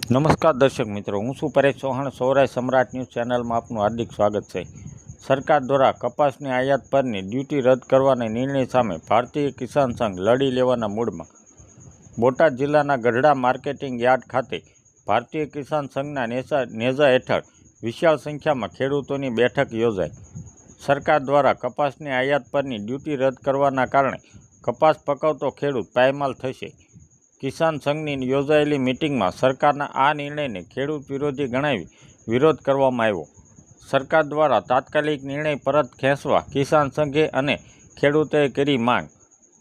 નમસ્કાર દર્શક મિત્રો, હું છું પરેશ ચૌહાણ. સૌરાષ્ટ્ર સમ્રાટ ન્યૂઝ ચેનલમાં આપનું હાર્દિક સ્વાગત છે. સરકાર દ્વારા કપાસની આયાત પરની ડ્યુટી રદ કરવાના નિર્ણય સામે ભારતીય કિસાન સંઘ લડી લેવાના મૂડમાં. બોટાદ જિલ્લાના ગઢડા માર્કેટિંગ યાર્ડ ખાતે ભારતીય કિસાન સંઘના નેજા હેઠળ વિશાળ સંખ્યામાં ખેડૂતોની બેઠક યોજાઈ. સરકાર દ્વારા કપાસની આયાત પરની ડ્યુટી રદ કરવાના કારણે કપાસ પકવતો ખેડૂત પાયમાલ થશે. કિસાન સંઘની યોજાયેલી મિટિંગમાં સરકારના આ નિર્ણયને ખેડૂત વિરોધી ગણાવી વિરોધ કરવામાં આવ્યો. સરકાર દ્વારા તાત્કાલિક નિર્ણય પરત ખેંચવા કિસાન સંઘે અને ખેડૂતોએ કરી માંગ.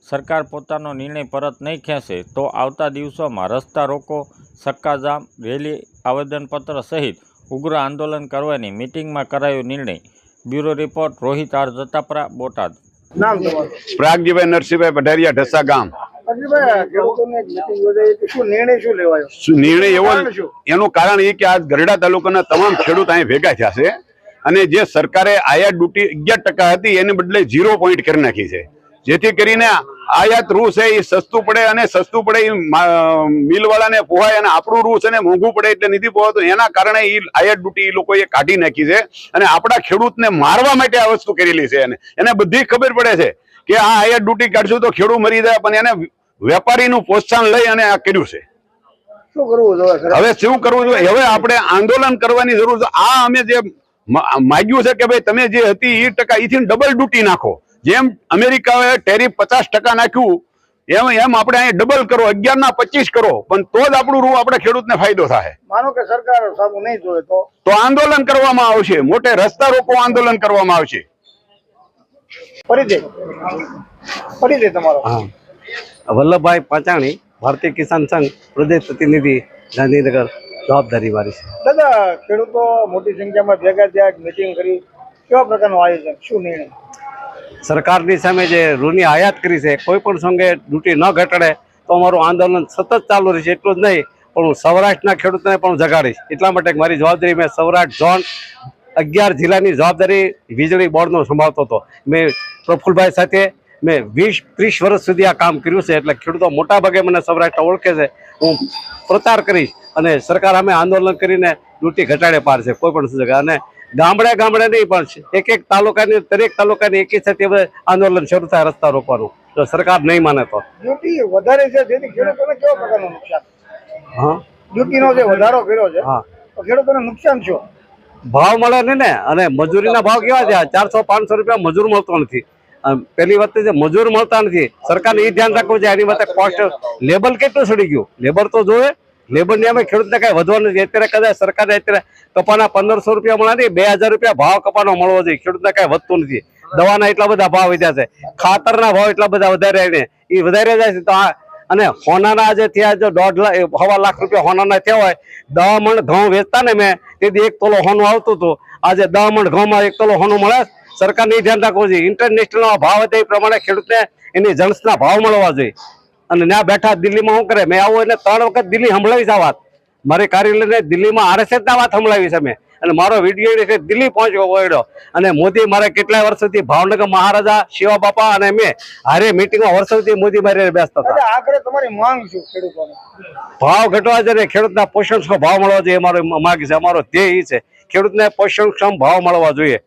સરકાર પોતાનો નિર્ણય પરત નહીં ખેંચે તો આવતા દિવસોમાં રસ્તા રોકો, ચક્કાજામ, રેલી, આવેદનપત્ર સહિત ઉગ્ર આંદોલન કરવાની મિટિંગમાં કરાયો નિર્ણય. Bureau report Rohit R Jatapara, Botad. નામ તમારું? પ્રાગજીભાઈ નરસિંહભાઈ પઢારિયા, ઢસા ગામ. નિર્ણય એવો, એનું કારણ એ કે આ ગઢડા તાલુકાના તમામ ખેડૂત અહીં ભેગા થયા છે અને જે સરકારે આયાત ડ્યુટી 11% હતી એને બદલે 0 પોઈન્ટ કરી નાખી છે, જેથી કરીને આયાત રૂ છે એ સસ્તું પડે અને સસ્તું પડે એ મિલવાળાને પોહાય અને આપણું રૂ છે ને મોંઘું પડે એટલે નથી પોહાતું. એના કારણે એ આયાત ડ્યુટી એ લોકોએ કાઢી નાખી છે અને આપણા ખેડૂતને મારવા માટે આ વસ્તુ કરેલી છે. એને બધી ખબર પડે છે કે આ આયાત ડ્યુટી કાઢશું તો ખેડૂત મરી જાય, પણ એને વેપારીનું પ્રોત્સાહન લઈ અને આ કર્યું છે. હવે શું કરવું જોઈએ? હવે આપણે આંદોલન કરવાની જરૂર છે. આ અમે જે માગ્યું છે કે ભાઈ તમે જે હતી એ ટકા એથી ડબલ ડ્યુટી નાખો. જેમ અમેરિકાએ ટેરિફ 50% નાખ્યું એમ આપણે અહીંયા ડબલ કરો, 11 ના 25 કરો, પણ તો જ આપણું રૂ આપણે ખેડૂતને ફાયદો થાય. માનો કે સરકાર સામું નહીં જોવે તો આંદોલન કરવામાં આવશે, મોટે રસ્તા રોકો આંદોલન કરવામાં આવશે. પરિચય તમારો? વલ્લભભાઈ પાંચાણી, ભારતીય કિસાન સંઘ પ્રદેશ પ્રતિનિધિ, ગાંધીનગર. જવાબદારી મારી છે. દાદા, ખેડૂતો મોટી સંખ્યામાં ભેગા થયા, મિટિંગ કરી, કેવા પ્રકારનું આયોજન, શું નિર્ણય? સરકારની સામે જે રૂની આયાત કરી છે, કોઈ પણ સંઘે ડ્યુટી ન ઘટાડે તો અમારું આંદોલન સતત ચાલુ રહેશે. એટલું જ નહીં પણ હું સૌરાષ્ટ્રના ખેડૂતોને પણ જગાડીશ. એટલા માટે મારી જવાબદારી, મેં સૌરાષ્ટ્ર ઝોન 11 જિલ્લાની જવાબદારી વીજળી બોર્ડનો સંભાળતો હતો. મેં પ્રફુલભાઈ સાથે મેં 20-30 વર્ષ સુધી આ કામ કર્યું છે, એટલે ખેડૂતો મોટાભાગે મને સૌરાષ્ટ્ર ઓળખે છે. હું પ્રચાર કરીશ અને સરકાર અમે આંદોલન કરીને ડ્યુટી ઘટાડે પાડશે કોઈ પણ જગ્યા. અને ગામડે ગામડે નહીં પણ એક તાલુકાની, દરેક તાલુકાની એકી સાથે આંદોલન શરૂ થાય રસ્તા રોકવાનું, જો સરકાર નહીં માને તો. ડ્યુટી વધારે છે જેથી ખેડૂતોને કેવા પ્રકારનું નુકસાન? હા, ડ્યુટીનો જે વધારો કર્યો છે, હા, તો ખેડૂતોને નુકસાન શું? ભાવ મળે નહીં ને, અને મજૂરીના ભાવ કેવા છે? 400-500 રૂપિયા મજૂર મળતો નથી. પેલી વખતે જે મજૂર મળતા નથી, સરકારને એ ધ્યાન રાખવું છે. એની માટે કોસ્ટ લેબર કેટલું ચડી ગયું? લેબર તો જોવે. લેબરની અમે ખેડૂતને કઈ વધવાનું નથી. અત્યારે કદાચ સરકારે અત્યારે કપાના 1500 રૂપિયા મળ્યા નહીં, 2000 રૂપિયા ભાવ કપાનો મળવો જોઈએ. ખેડૂતને કઈ વધતું નથી. દવાના એટલા બધા ભાવ વધ્યા છે, ખાતરના ભાવ એટલા બધા વધારે એ વધારે જાય છે. તો અને હોનાના જે થયા, જો 1.5 લાખ રૂપિયા હોનાના થયા હોય, 10 મણ ઘઉં વેચતા ને મેં તેથી 1 તોલો હોનું આવતું હતું. આજે 10 મણ ઘઉંમાં 1 તોલો હોનું મળે. સરકારને એ ધ્યાન રાખવું જોઈએ. ઇન્ટરનેશનલ ભાવ હતા એ પ્રમાણે ખેડૂતને એની જણસના ભાવ મળવા જોઈએ. અને ત્યાં બેઠા દિલ્હીમાં શું કરે? મેં આવું એટલે 3 વખત દિલ્હી સંભળાવી છે વાત. મારી કાર્યાલયને દિલ્હીમાં RSSના વાત સંભળાવી છે મેં, અને મારો વિડીયો દિલ્હી પહોંચ્યો પડ્યો. અને મોદી મારે કેટલાય વર્ષોથી ભાવનગર મહારાજા શિવા બાપા અને મેં હારે મિટિંગમાં વર્ષોથી મોદી મારે બેસતા હતા. આખરે તમારી માંગ શું ખેડૂતોને? ભાવ ઘટવા જોઈએ, ખેડૂતના પોષણક્ષમ ભાવ મળવા જોઈએ. અમારો માગ છે, અમારો ધ્યેય છે ખેડૂતને પોષણક્ષમ ભાવ મળવા જોઈએ.